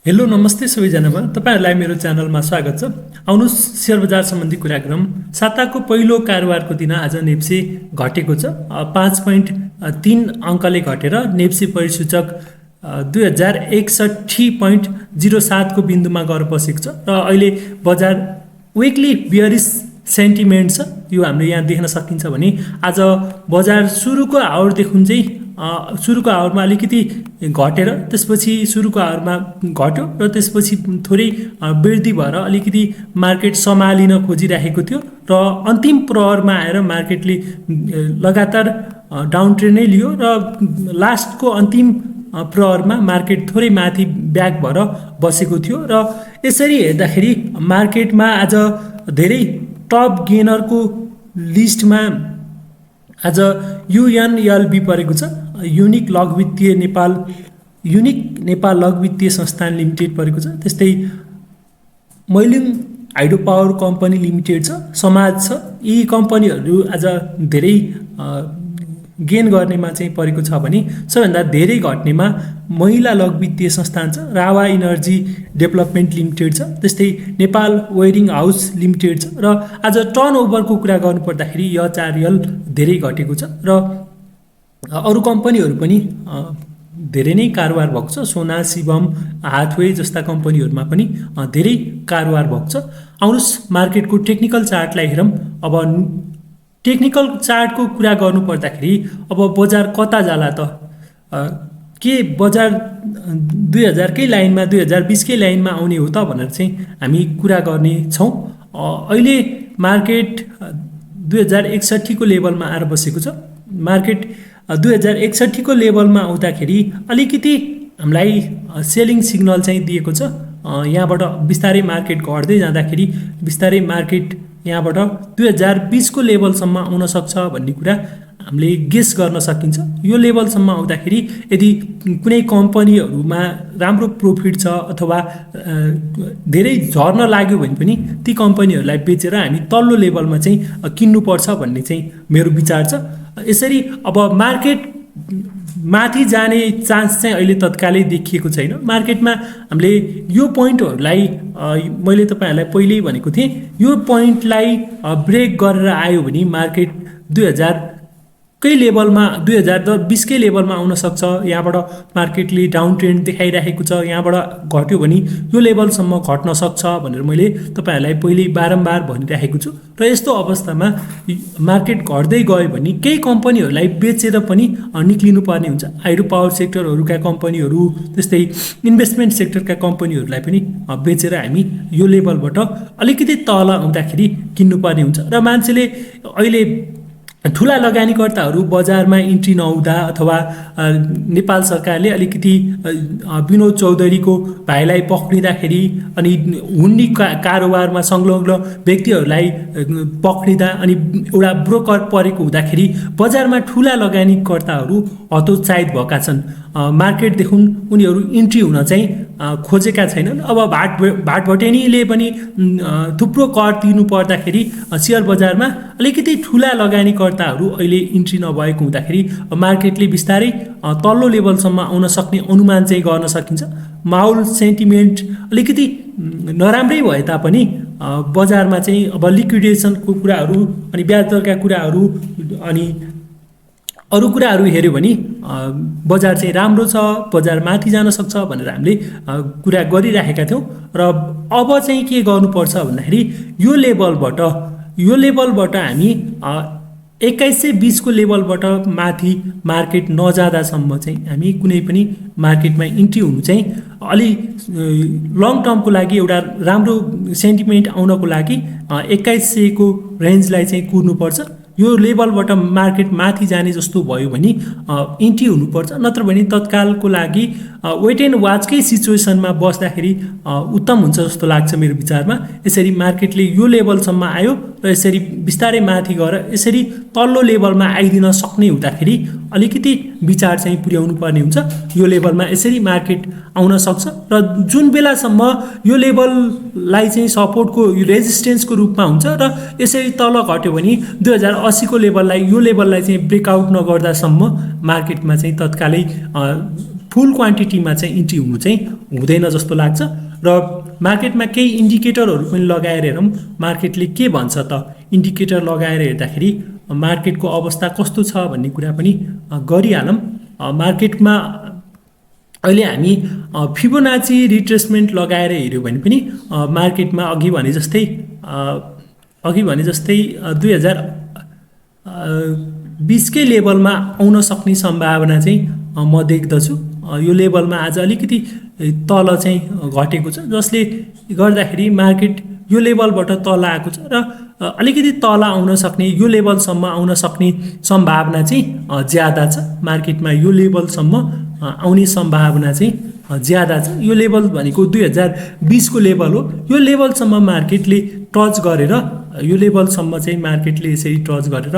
Hello नमस्ते सबैजनामा तपाईहरुलाई मेरो च्यानलमा स्वागत छ। आउनुस शेयर बजार सम्बन्धी कुरा गरौँ। साताको पहिलो कारोबारको दिन आज नेप्सी घटेको छ। 5.3 अंकले घटेर नेप्सी परिसूचक 2061.07 को बिन्दुमा गएर बसेको छ र अहिले बजार विकली बियरिश सेन्टिमेन्ट छ। यो हामीले यहाँ देख्न सकिन्छ भने आज बजार सुरुको आवरदेखि चाहिँ सुरुको आवरमा अलिकति घटेर त्यसपछि सुरुको आवरमा घट्यो र त्यसपछि थोरै वृद्धि भएर अलिकति मार्केट सम्हालिन खोजिरहेको थियो र अन्तिम प्रहरमा आएर मार्केटले लगातार डाउन ट्रेन्ड नै लियो र लास्टको अन्तिम प्रहरमा मार्केट थोरै माथि ब्याक भएर बसेको थियो र यसरी हेर्दाखेरि मार्केटमा आज धेरै टप गेनरको लिस्टमा आज युएनएलबी परेको छ। युनिक नेपाल लघु वित्तीय संस्थान लिमिटेड परेको छ। त्यस्तै मैलिङ हाइड्रो पावर कम्पनी लिमिटेड छ, समाज छ। यी कम्पनीहरू आज धेरै गेन गर्नेमा चाहिँ परेको छ भने सबैभन्दा धेरै घट्नेमा महिला लघु वित्तीय संस्थान छ, रावा इनर्जी डेभलपमेन्ट लिमिटेड छ। त्यस्तै नेपाल वेयरिङ हाउस लिमिटेड छ र आज टर्नओभरको कुरा गर्नुपर्दाखेरि एचआरएल धेरै घटेको छ र अरु कम्पनीहरू पनि धेरै नै कारोबार भएको छ। सोना, शिवम, हाथवे जस्ता कम्पनीहरूमा पनि धेरै कारोबार भएको छ। आउनुस मार्केटको टेक्निकल चार्टलाई हेरौँ। अब टेक्निकल चार्टको कुरा गर्नुपर्दाखेरि अब बजार कता जाला त? के बजार 2000 कै लाइनमा 2020 कै लाइनमा आउने हो त भनेर चाहिँ हामी कुरा गर्ने छौँ। अहिले मार्केट 2061 को लेभलमा आएर बसेको छ। मार्केट 2061 को लेभलमा आउँदाखेरि अलिकति हामीलाई सेलिङ सिग्नल चाहिँ दिएको छ। यहाँबाट बिस्तारै मार्केट घट्दै जाँदाखेरि बिस्तारै मार्केट यहाँबाट 2020 को लेभलसम्म आउन सक्छ भन्ने कुरा हामीले गेस गर्न सकिन्छ। यो लेभलसम्म आउँदाखेरि यदि कुनै कम्पनीहरूमा राम्रो प्रॉफिट छ अथवा धेरै झर्न लाग्यो भने पनि ती कम्पनीहरूलाई बेचेर हामी तल्लो लेभलमा चाहिँ किन्नुपर्छ भन्ने चाहिँ मेरो विचार छ। यसरी अब मार्केट माथि जाने चान्स चाहिँ अहिले तत्कालै देखिएको छैन। मार्केटमा हामीले यो पोइन्टहरूलाई मैले तपाईहरुलाई पहिल्यै भनेको थिएँ, यो पोइन्टलाई ब्रेक गरेर आयो भने मार्केट 2000 कै लेभलमा 2020 कै लेभलमा आउन सक्छ। यहाँबाट मार्केटले डाउन ट्रेन्ड देखाइरहेको छ। यहाँबाट घट्यो भने यो लेभलसम्म घट्न सक्छ भनेर मैले तपाईहरुलाई पहिले बारम्बार भनिरहेको छु र यस्तो अवस्थामा मार्केट घट्दै गयो भने केही कम्पनीहरूलाई बेचेर पनि निक्लिनु पर्ने हुन्छ। हाइड्रो पावर सेक्टरहरूका कम्पनीहरू, त्यस्तै इन्भेस्टमेन्ट सेक्टरका कम्पनीहरूलाई पनि बेचेर हामी यो लेभलबाट अलिकति तल आउँदाखेरि किन्नुपर्ने हुन्छ र मान्छेले अहिले ठुला लगानीकर्ताहरू बजारमा इन्ट्री नहुँदा अथवा नेपाल सरकारले अलिकति विनोद चौधरीको भाइलाई पक्रिँदाखेरि अनि हुन्डी कारोबारमा संलग्न व्यक्तिहरूलाई पक्रिँदा अनि एउटा ब्रोकर परेको हुँदाखेरि बजारमा ठुला लगानीकर्ताहरू हतोत्साहित भएका छन्। मार्केटदेखि उनीहरू इन्ट्री हुन चाहिँ खोजेका छैनन्। अब भाटभटेनीले पनि थुप्रो कर तिर्नु पर्दाखेरि शेयर बजारमा अलिकति ठुला लगानीकर्ताहरू अहिले इन्ट्री नभएको हुँदाखेरि मार्केटले बिस्तारै तल्लो लेभलसम्म आउन सक्ने अनुमान चाहिँ गर्न सकिन्छ। माहौल सेन्टिमेन्ट अलिकति नराम्रै भए तापनि बजारमा चाहिँ अब लिक्विडेसनको कुराहरू अनि ब्याज दरका कुराहरू अनि अरु कुराहरू हेर्यो भने बजार चाहिँ राम्रो छ, बजार माथि जान सक्छ भनेर हामीले कुरा गरिरहेका थियौँ र अब चाहिँ के गर्नुपर्छ भन्दाखेरि यो लेभलबाट हामी 2120 को लेभलबाट माथि मार्केट नजाँदासम्म चाहिँ हामी कुनै पनि मार्केटमा इन्ट्री हुनु चाहिँ अलि लङ टर्मको लागि एउटा राम्रो सेन्टिमेन्ट आउनको लागि 2100 को रेन्जलाई चाहिँ कुर्नुपर्छ। यो लेभलबाट मार्केट माथि जाने जस्तो भयो भने इन्ट्री हुनुपर्छ, नत्र भने तत्कालको लागि वेट एन्ड वाचकै सिचुएसनमा बस्दाखेरि उत्तम हुन्छ जस्तो लाग्छ मेरो विचारमा। यसरी मार्केटले यो लेभलसम्म आयो र यसरी बिस्तारै माथि गएर यसरी तल्लो लेभलमा आइदिन सक्ने हुँदाखेरि अलिकति विचार चाहिँ पुर्याउनु पर्ने हुन्छ। यो लेभलमा यसरी मार्केट आउन सक्छ र जुन बेलासम्म यो लेभललाई चाहिँ सपोर्टको रेजिस्टेन्सको रूपमा हुन्छ र यसरी तल घट्यो भने 2080 को लेभललाई यो लेभललाई चाहिँ ब्रेकआउट नगर्दासम्म मार्केटमा चाहिँ तत्कालै फुल क्वान्टिटीमा चाहिँ इन्ट्री हुनु चाहिँ हुँदैन जस्तो लाग्छ। र मार्केटमा केही इन्डिकेटरहरू पनि लगाएर हेरौँ मार्केटले के भन्छ त। इन्डिकेटर लगाएर हेर्दाखेरि मार्केटको अवस्था कस्तो छ भन्ने कुरा पनि गरिहालौँ। मार्केटमा अहिले हामी फिबोनाची रिट्रेसमेन्ट लगाएर हेऱ्यौँ भने पनि मार्केटमा अघि भने जस्तै 2020 कै लेभलमा आउन सक्ने सम्भावना चाहिँ म देख्दछु। यो लेभलमा आज अलिकति तल चाहिँ घटेको छ, जसले गर्दाखेरि मार्केट यो लेभलबाट तल आएको छ र अलिकति तल आउन सक्ने, यो लेभलसम्म आउन सक्ने सम्भावना चाहिँ ज्यादा छ। मार्केटमा यो लेभलसम्म आउने सम्भावना चाहिँ ज्यादा छ। यो लेभल भनेको 2020 को लेभल हो। यो लेभलसम्म मार्केटले टच गरेर, यो लेभलसम्म चाहिँ मार्केटले यसरी टच गरेर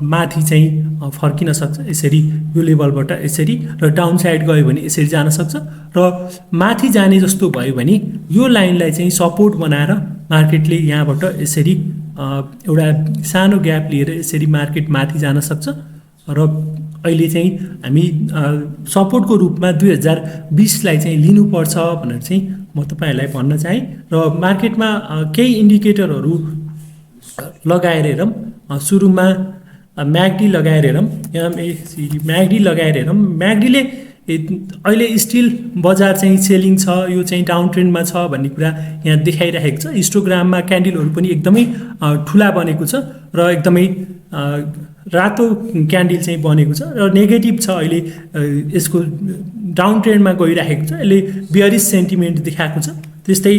माथि चाहिँ फर्किन सक्छ। यसरी यो लेभलबाट यसरी र डाउन साइड गयो भने यसरी जान सक्छ र माथि जाने जस्तो भयो भने यो लाइनलाई चाहिँ सपोर्ट बनाएर मार्केटले यहाँबाट यसरी एउटा सानो ग्याप लिएर यसरी मार्केट माथि जान सक्छ। र अहिले चाहिँ हामी सपोर्टको रूपमा 2020 लाई चाहिँ लिनुपर्छ भनेर चाहिँ म तपाईहरुलाई भन्न चाहे। र मार्केटमा केही इन्डिकेटरहरू लगाएर हेरौँ। सुरुमा म्यागडी लगाएर हेरौँ। म्यागडी लगाएर हेरौँ। म्यागडीले अहिले स्टिल बजार चाहिँ सेलिङ छ, यो चाहिँ डाउन ट्रेन्डमा छ भन्ने कुरा यहाँ देखाइरहेको छ। हिस्टोग्राममा क्यान्डलहरू पनि एकदमै ठुला बनेको छ र एकदमै रातो क्यान्डल चाहिँ बनेको छ र नेगेटिभ छ। अहिले यसको डाउन ट्रेन्डमा गइरहेको छ। यसले बियरिश सेन्टिमेन्ट देखाएको छ। त्यस्तै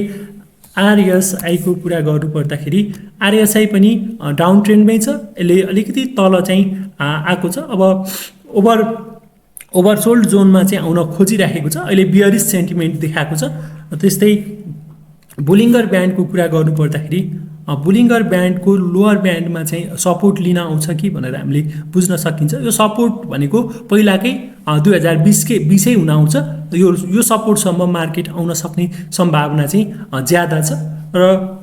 आरएसआईको कुरा गर्नु पर्दाखेरि आरएसआई पनि डाउन ट्रेन्डमै छ। यसले अलिकति तल चाहिँ आएको छ। अब ओभरसोल्ड जोनमा चाहिँ आउन खोजिरहेको छ। अहिले बियरिश सेन्टिमेन्ट देखाएको छ। त्यस्तै बुलिङ्गर ब्यान्डको कुरा गर्नु पर्दाखेरि बुलिङ्गर ब्यान्डको लोअर ब्यान्डमा चाहिँ सपोर्ट लिन आउँछ कि भनेर हामीले बुझ्न सकिन्छ। यो सपोर्ट भनेको पहिलाकै 2020 हुन आउँछ। यो सपोर्टसम्म मार्केट आउन सक्ने सम्भावना चाहिँ ज्यादा छ। र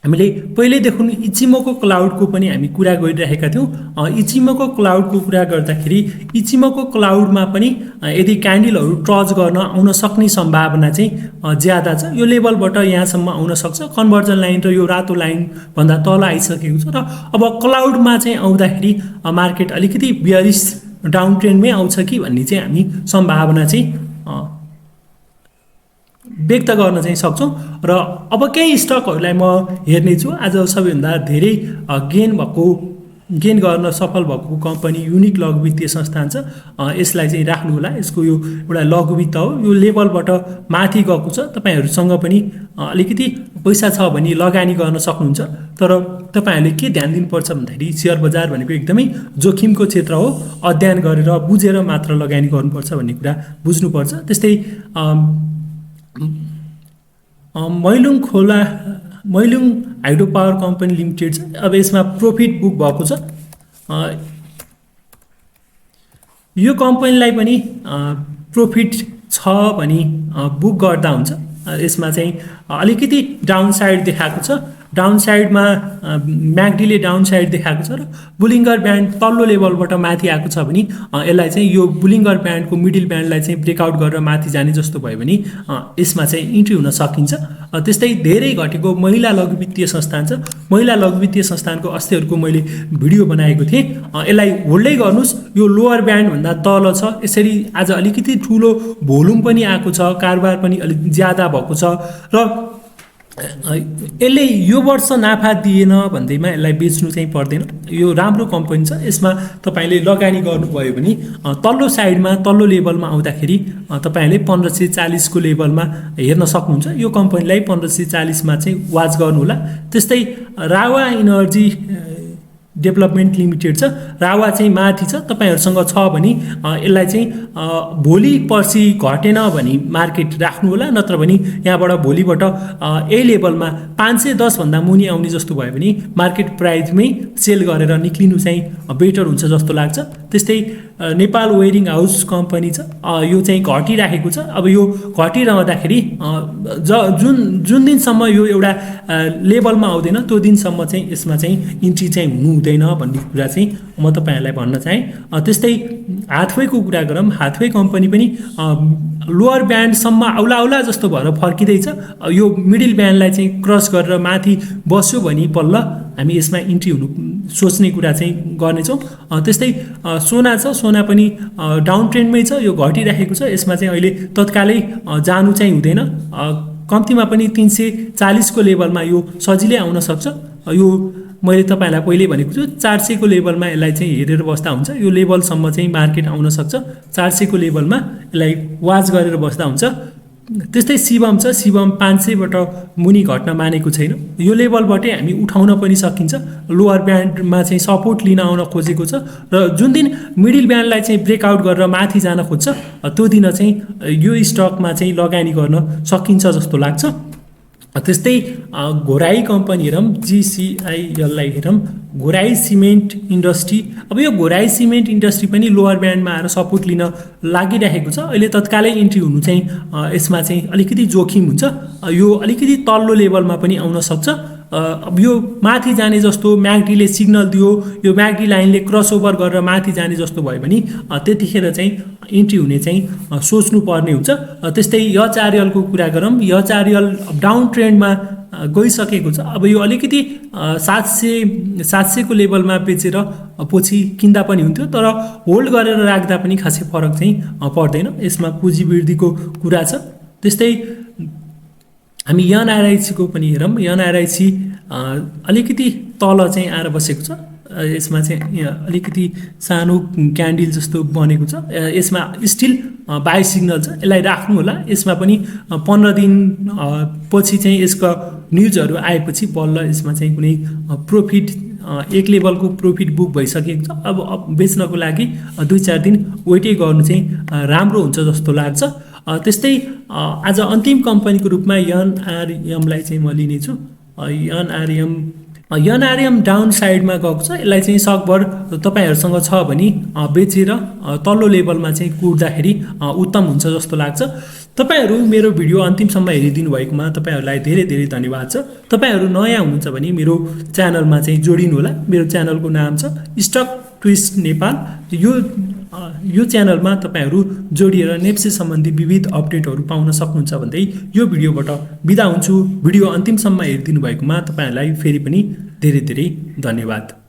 हामीले पहिल्यैदेखि इचिमोको क्लाउडको पनि हामी कुरा गरिरहेका थियौँ। इचिमोको क्लाउडको कुरा गर्दाखेरि इचिमोको क्लाउडमा पनि यदि क्यान्डलहरू ट्रच गर्न आउन सक्ने सम्भावना चाहिँ ज्यादा छ। यो लेभलबाट यहाँसम्म आउन सक्छ। कन्भर्जन लाइन र यो रातो लाइन भन्दा तल आइसकेको छ र अब क्लाउडमा चाहिँ आउँदाखेरि मार्केट अलिकति बियरिश डाउन ट्रेन्डमै आउँछ कि भन्ने चाहिँ हामी सम्भावना चाहिँ व्यक्त गर्न चाहिँ सक्छौँ। र अब केही स्टकहरूलाई म हेर्नेछु। आज सबैभन्दा धेरै गेन गर्न सफल भएको कम्पनी युनिक लघु वित्तीय संस्थान छ। यसलाई चाहिँ राख्नु होला। यसको यो एउटा लघु वित्त हो। यो लेभलबाट माथि गएको छ। तपाईहरुसँग पनि अलिकति पैसा छ भने लगानी गर्न सक्नुहुन्छ। तर तपाईहरुले के ध्यान दिनुपर्छ भन्दाखेरि शेयर बजार भनेको एकदमै जोखिमको क्षेत्र हो। अध्ययन गरेर बुझेर मात्र लगानी गर्नुपर्छ भन्ने कुरा बुझ्नुपर्छ। त्यस्तै Mailung hydro power company limited छ। अब यसमा प्रॉफिट बुक भएको छ। यो कम्पनीलाई पनि प्रॉफिट छ भने बुक गर्दा हुन्छ। यसमा चाहिँ अलिकति डाउन साइड देखाएको छ। डाउन साइडमा म्यागडीले डाउन साइड देखाएको छ र बुलिङ्गर ब्यान्ड तल्लो लेभलबाट माथि आएको छ भने यसलाई चाहिँ यो बुलिङ्गर ब्यान्डको मिडल ब्यान्डलाई चाहिँ ब्रेकआउट गरेर माथि जाने जस्तो भयो भने यसमा चाहिँ इन्ट्री हुन सकिन्छ। त्यस्तै धेरै घटेको महिला लघु वित्तीय संस्थान छ। महिला लघु वित्तीय संस्थानको अस्तिहरूको मैले भिडियो बनाएको थिएँ। यसलाई होल्डै गर्नुस्। यो लोअर ब्यान्डभन्दा तल छ। यसरी आज अलिकति ठुलो भोल्युम पनि आएको छ। कारोबार पनि अलिक ज्यादा भएको छ र यसले यो वर्ष नाफा दिएन भन्दैमा यसलाई बेच्नु चाहिँ पर्दैन। यो राम्रो कम्पनी छ। यसमा तपाईले लगानी गर्नुभयो भने तल्लो साइडमा तल्लो लेभलमा आउँदाखेरि तपाईले 1540 को लेभलमा हेर्न सक्नुहुन्छ। यो कम्पनीलाई 1540 मा चाहिँ वाच गर्नु होला। त्यस्तै रावा इनर्जी डेभलपमेन्ट लिमिटेड छ। रावा चाहिँ माथि छ। तपाईहरुसँग छ भने यसलाई चाहिँ भोलि पर्सि घटेन भने मार्केट राख्नु होला। नत्र भने यहाँबाट भोलिबाट यही लेभलमा 510 भन्दा मुनि आउने जस्तो भयो भने मार्केट प्राइसमै सेल गरेर निक्लिनु चाहिँ बेटर हुन्छ जस्तो लाग्छ। त्यस्तै नेपाल वेयरिङ हाउस कम्पनी छ, यो चाहिँ घटिराखेको छ। अब यो घटिरहँदाखेरि जुन जुन दिनसम्म यो एउटा लेभलमा आउँदैन त्यो दिनसम्म चाहिँ यसमा चाहिँ इन्ट्री चाहिँ हुनु हुँदैन भन्ने कुरा चाहिँ म तपाईँहरूलाई भन्न चाहेँ। त्यस्तै हाथवेको कुरा गरौँ, हाथवे कम्पनी पनि लोअर ब्यान्डसम्म आउला जस्तो भएर फर्किँदैछ। यो मिडल ब्यान्डलाई चाहिँ क्रस गरेर माथि बस्यो भने बल्ल हामी यसमा इन्ट्री हुनु सोच्ने कुरा चाहिँ गर्नेछौँ। त्यस्तै सोना छ, सोना पनि डाउन ट्रेन्डमै छ, यो घटिराखेको छ। यसमा चाहिँ अहिले तत्कालै जानु चाहिँ हुँदैन, कम्तीमा पनि 340 को लेभलमा यो सजिलै आउन सक्छ। यो मैले तपाईँलाई पहिले भनेको छु 400 को लेभलमा यसलाई चाहिँ हेरेर बस्दा हुन्छ, यो लेभलसम्म चाहिँ मार्केट आउन सक्छ। 400 को लेभलमा यसलाई वाच गरेर बस्दा हुन्छ। त्यस्तै शिवम छ, शिवम 500बाट मुनि घट्न मानेको छैन, यो लेभलबाटै हामी उठाउन पनि सकिन्छ। लोअर ब्यान्डमा चाहिँ सपोर्ट लिन आउन खोजेको छ र जुन दिन मिडल ब्यान्डलाई चाहिँ ब्रेकआउट गरेर माथि जान खोज्छ त्यो दिन चाहिँ यो स्टकमा चाहिँ लगानी गर्न सकिन्छ जस्तो लाग्छ। त्यस्तै घोराई कम्पनी हेरौँ, GCILलाई हेरौँ, घोराई सिमेन्ट इन्डस्ट्री। अब यो घोराई सिमेन्ट इन्डस्ट्री पनि लोअर ब्यान्डमा आएर सपोर्ट लिन लागिरहेको छ। अहिले तत्कालै इन्ट्री हुनु चाहिँ यसमा चाहिँ अलिकति जोखिम हुन्छ, यो अलिकति तल्लो लेभलमा पनि आउन सक्छ। अब यो माथि जाने जस्तो म्याकडीले सिग्नल दियो, यो म्याकडी लाइनले क्रसओभर गरेर माथि जाने जस्तो भयो भने त्यतिखेर चाहिँ इन्ट्री हुने चाहिँ सोच्नुपर्ने हुन्छ। त्यस्तै HRLको कुरा गरौँ, HRL डाउन ट्रेन्डमा गइसकेको छ। अब यो अलिकति 700 को लेभलमा बेचेर पछि किन्दा पनि हुन्थ्यो, तर होल्ड गरेर राख्दा पनि खासै फरक चाहिँ पर्दैन, यसमा पुँजी वृद्धिको कुरा छ। त्यस्तै हामी एनआरआइसीको पनि हेरौँ, एनआरआइसी अलिकति तल चाहिँ आएर बसेको छ। यसमा चाहिँ अलिकति सानो क्यान्डल जस्तो बनेको छ, यसमा स्टिल बाई सिग्नल छ, यसलाई राख्नु होला। यसमा पनि 15 दिन पछि चाहिँ यसको न्युजहरू आएपछि बल्ल यसमा चाहिँ कुनै प्रफिट एक लेभलको प्रफिट बुक भइसकेको छ। अब बेच्नको लागि 2-4 दिन वेटै गर्नु चाहिँ राम्रो हुन्छ जस्तो लाग्छ। त्यस्तै आज अन्तिम कम्पनीको रूपमा एनआरएमलाई चाहिँ म लिनेछु। एनआरएम डाउन साइडमा गएको छ, यसलाई चाहिँ सकभर तपाईँहरूसँग छ भने बेचेर तल्लो लेभलमा चाहिँ कुर्दाखेरि उत्तम हुन्छ जस्तो लाग्छ। तपाईहरू मेरो भिडियो अन्तिमसम्म हेरिदिनु भएकोमा तपाईँहरूलाई धेरै धेरै धन्यवाद छ। तपाईँहरू नयाँ हुनुहुन्छ भने मेरो च्यानलमा चाहिँ जोडिनु होला। मेरो च्यानलको नाम छ स्टक ट्विस्ट नेपाल। यो च्यानलमा तपाईँहरू जोडिएर नेप्से सम्बन्धी विविध अपडेटहरू पाउन सक्नुहुन्छ भन्दै यो भिडियोबाट बिदा हुन्छु। भिडियो अन्तिमसम्म हेरिदिनु भएकोमा तपाईँहरूलाई फेरि पनि धेरै धेरै धन्यवाद।